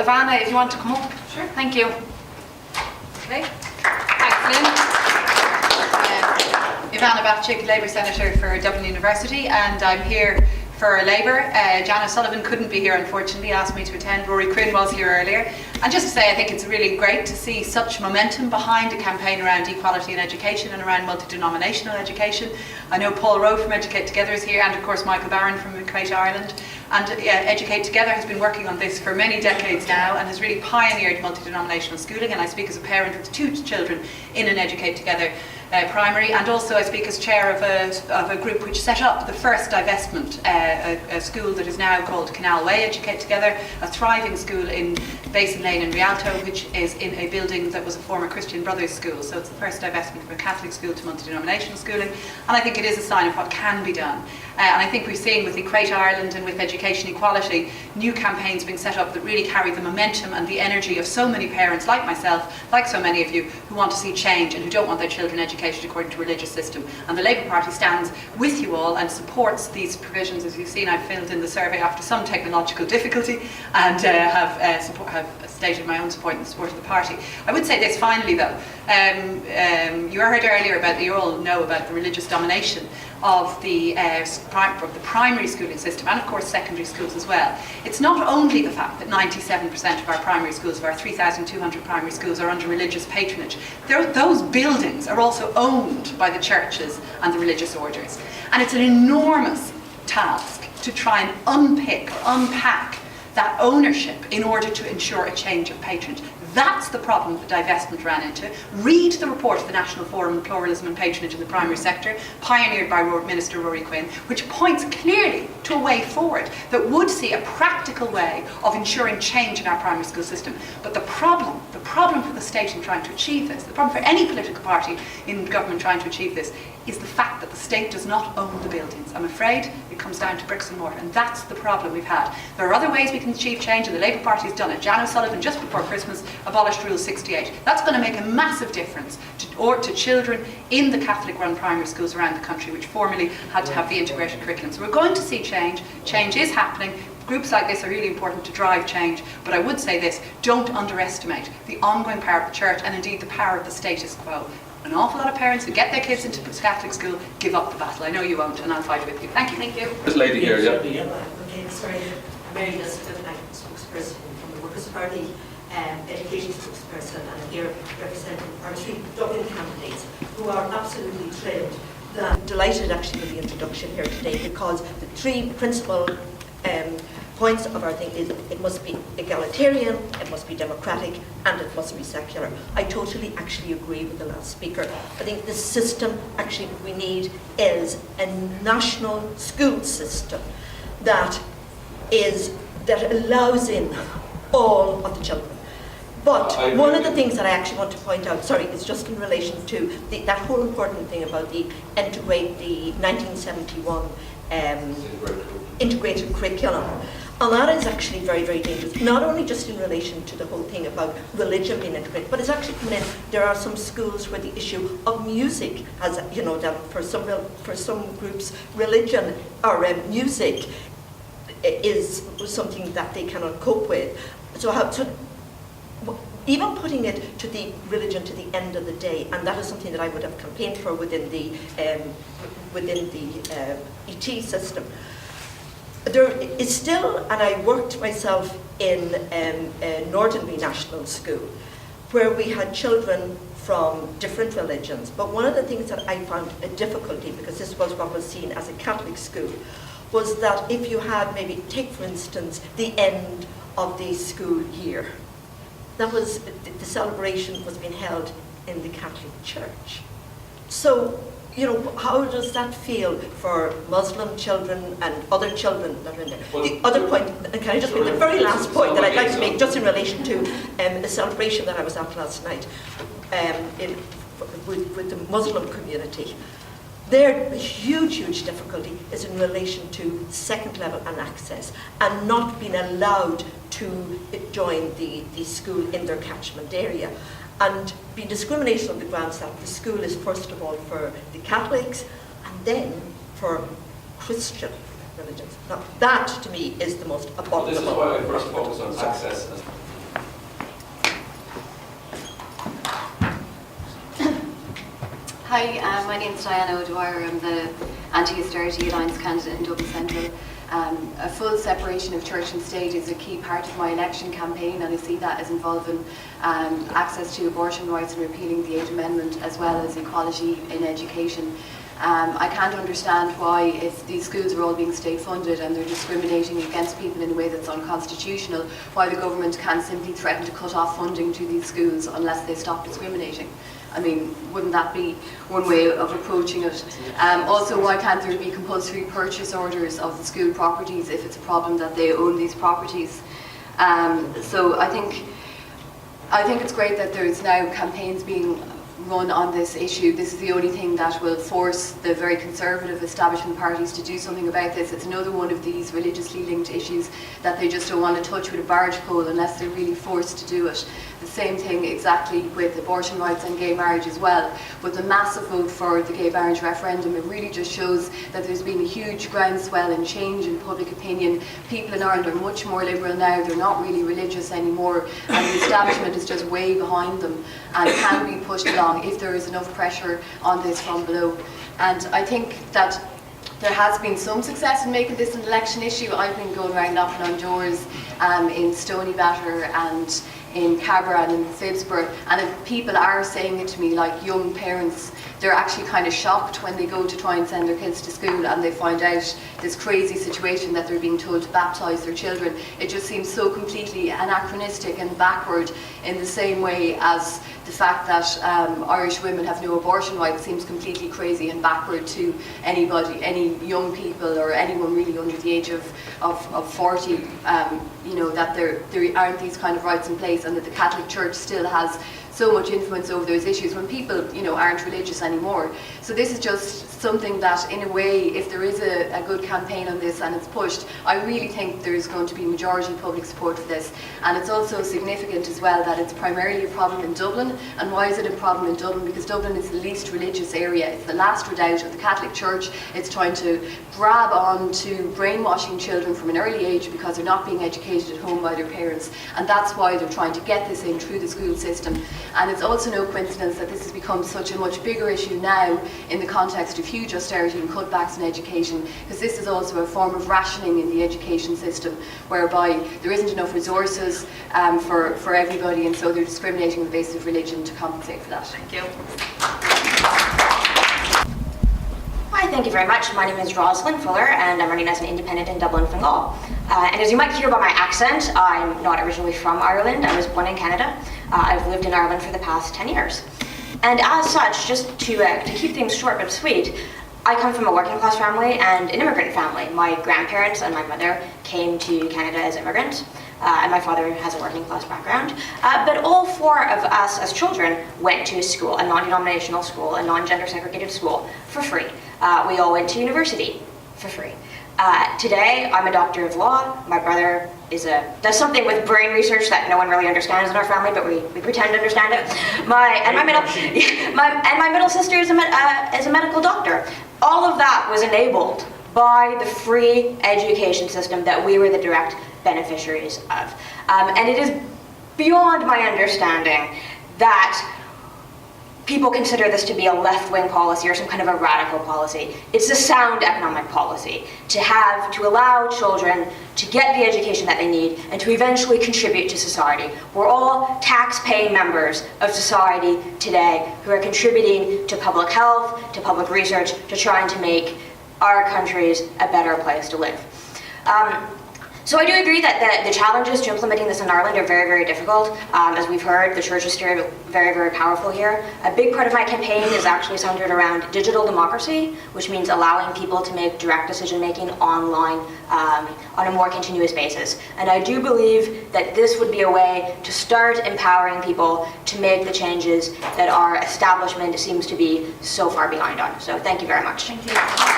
Ivana, if you want to come up. Sure. Thank you. Okay. Thanks, Lynn. Ivana Bacik, Labour Senator for Dublin University, and I'm here for Labour. Janice Sullivan couldn't be here, unfortunately, asked me to attend. Rory Quinn was here earlier. And just to say, I think it's really great to see such momentum behind a campaign around equality in education and around multi-denominational education. I know Paul Rowe from Educate Together is here, and of course Michael Barron from Create Ireland. And Educate Together has been working on this for many decades now and has really pioneered multi-denominational schooling. And I speak as a parent with 2 children in an Educate Together primary, and also I speak as chair of a group which set up the first divestment, a school that is now called Canal Way Educate Together, a thriving school in Basin Lane in Rialto, which is in a building that was a former Christian Brothers school. So it's the first divestment from a Catholic school to multi-denominational schooling, and I think it is a sign of what can be done. And I think we're seeing with Create Ireland and with education equality, new campaigns being set up that really carry the momentum and the energy of so many parents like myself, like so many of you, who want to see change and who don't want their children educated according to a religious system. And the Labour Party stands with you all and supports these provisions. As you've seen, I've filled in the survey after some technological difficulty and have stated my own support and the support of the party. I would say this finally though, you heard earlier about, you all know about the religious domination of the primary schooling system, and of course secondary schools as well. It's not only the fact that 97% of our primary schools, of our 3,200 primary schools, are under religious patronage. Those buildings are also owned by the churches and the religious orders. And it's an enormous task to try and unpick or unpack that ownership in order to ensure a change of patronage. That's the problem that the divestment ran into. Read the report of the National Forum on Pluralism and Patronage in the Primary Sector, pioneered by Minister Rory Quinn, which points clearly to a way forward that would see a practical way of ensuring change in our primary school system. But the problem for the state in trying to achieve this, the problem for any political party in government trying to achieve this, is the fact that the state does not own the buildings. I'm afraid it comes down to bricks and mortar, and that's the problem we've had. There are other ways we can achieve change, and the Labour Party has done it. Janice Sullivan, just before Christmas, abolished Rule 68. That's going to make a massive difference to children in the Catholic-run primary schools around the country, which formerly had to have the integrated curriculum. So we're going to see change. Change is happening. Groups like this are really important to drive change, but I would say this, don't underestimate the ongoing power of the church and indeed the power of the status quo. An awful lot of parents who get their kids into Catholic school give up the battle. I know you won't, and I'll fight with you. Thank you. Thank you. This lady here, yeah. Okay, sorry. Mary Elizabeth, I'm spokesperson from the Workers' Party, education spokesperson, and I'm here representing our 3 Dublin candidates who are absolutely thrilled. I'm delighted actually with the introduction here today, because the 3 principal points of our thing is it must be egalitarian, it must be democratic, and it must be secular. I totally actually agree with the last speaker. I think the system actually we need is a national school system that allows in all of the children. But one of the things that I actually want to point out, sorry, is just in relation to that whole important thing about the 1971 integrated curriculum. And that is actually very, very dangerous, not only just in relation to the whole thing about religion being integrated, but it's actually coming in. There are some schools where the issue of music has, you know, that for some groups, religion or music is something that they cannot cope with. So even putting it to the religion to the end of the day, and that is something that I would have campaigned for within the ET system. There is still, and I worked myself in Nordenby National School, where we had children from different religions. But one of the things that I found a difficulty, because this was what was seen as a Catholic school, was that if you had maybe, take for instance, the end of the school year, that was, the celebration was being held in the Catholic Church. So, you know, how does that feel for Muslim children and other children that are in there? Well, the other point, and can I just make the very last point that I'd like to make, just in relation to a celebration that I was at last night with the Muslim community. Their huge, huge difficulty is in relation to second level and access, and not being allowed to join the school in their catchment area, and being discriminated on the grounds that the school is first of all for the Catholics and then for Christian religions. Now that to me is the most abominable. This is why I first focus on access. Hi, my name is Diana O'Dwyer. I'm the Anti-Austerity Alliance candidate in Dublin Central. A full separation of church and state is a key part of my election campaign, and I see that as involving access to abortion rights and repealing the 8th Amendment, as well as equality in education. I can't understand why, if these schools are all being state funded and they're discriminating against people in a way that's unconstitutional, why the government can't simply threaten to cut off funding to these schools unless they stop discriminating. I mean, wouldn't that be one way of approaching it? Also, why can't there be compulsory purchase orders of the school properties if it's a problem that they own these properties? So I think it's great that there's now campaigns being run on this issue. This is the only thing that will force the very conservative establishment parties to do something about this. It's another one of these religiously linked issues that they just don't want to touch with a barge pole unless they're really forced to do it. The same thing exactly with abortion rights and gay marriage as well. But the massive vote for the gay marriage referendum, it really just shows that there's been a huge groundswell and change in public opinion. People in Ireland are much more liberal now. They're not really religious anymore, and the establishment is just way behind them and can be pushed along if there is enough pressure on this from below. And I think that there has been some success in making this an election issue. I've been going around knocking on doors in Stoneybatter and in Cabra and in Phibsborough, and if people are saying it to me, like young parents, they're actually kind of shocked when they go to try and send their kids to school and they find out this crazy situation that they're being told to baptise their children. It just seems so completely anachronistic and backward, in the same way as the fact that Irish women have no abortion rights seems completely crazy and backward to anybody, any young people or anyone really under the age of 40, you know, that there aren't these kind of rights in place, and that the Catholic Church still has so much influence over those issues when people, you know, aren't religious anymore. So this is just something that, in a way, if there is a good campaign on this and it's pushed, I really think there's going to be majority public support for this. And it's also significant as well that it's primarily a problem in Dublin. And why is it a problem in Dublin? Because Dublin is the least religious area. It's the last redoubt of the Catholic Church. It's trying to grab on to brainwashing children from an early age because they're not being educated at home by their parents. And that's why they're trying to get this in through the school system. And it's also no coincidence that this has become such a much bigger issue now in the context of huge austerity and cutbacks in education, because this is also a form of rationing in the education system, whereby there isn't enough resources for everybody, and so they're discriminating on the basis of religion to compensate for that. Thank you. Hi, thank you very much. My name is Roslyn Fuller, and I'm running as an independent in Dublin, Fingal. And as you might hear by my accent, I'm not originally from Ireland. I was born in Canada. I've lived in Ireland for the past 10 years. And as such, just to keep things short but sweet, I come from a working class family and an immigrant family. My grandparents and my mother came to Canada as immigrants, and my father has a working class background. But all four of us as children went to school, a non-denominational school, a non-gender segregated school, for free. We all went to university for free. Today, I'm a doctor of law. My brother does something with brain research that no one really understands in our family, but we pretend to understand it. My middle sister is a medical doctor. All of that was enabled by the free education system that we were the direct beneficiaries of. And it is beyond my understanding that people consider this to be a left-wing policy or some kind of a radical policy. It's a sound economic policy to allow children to get the education that they need and to eventually contribute to society. We're all tax-paying members of society today who are contributing to public health, to public research, to trying to make our countries a better place to live. So I do agree that the challenges to implementing this in Ireland are very, very difficult. As we've heard, the church is still very, very powerful here. A big part of my campaign is actually centered around digital democracy, which means allowing people to make direct decision-making online on a more continuous basis. And I do believe that this would be a way to start empowering people to make the changes that our establishment seems to be so far behind on. So thank you very much. Thank you.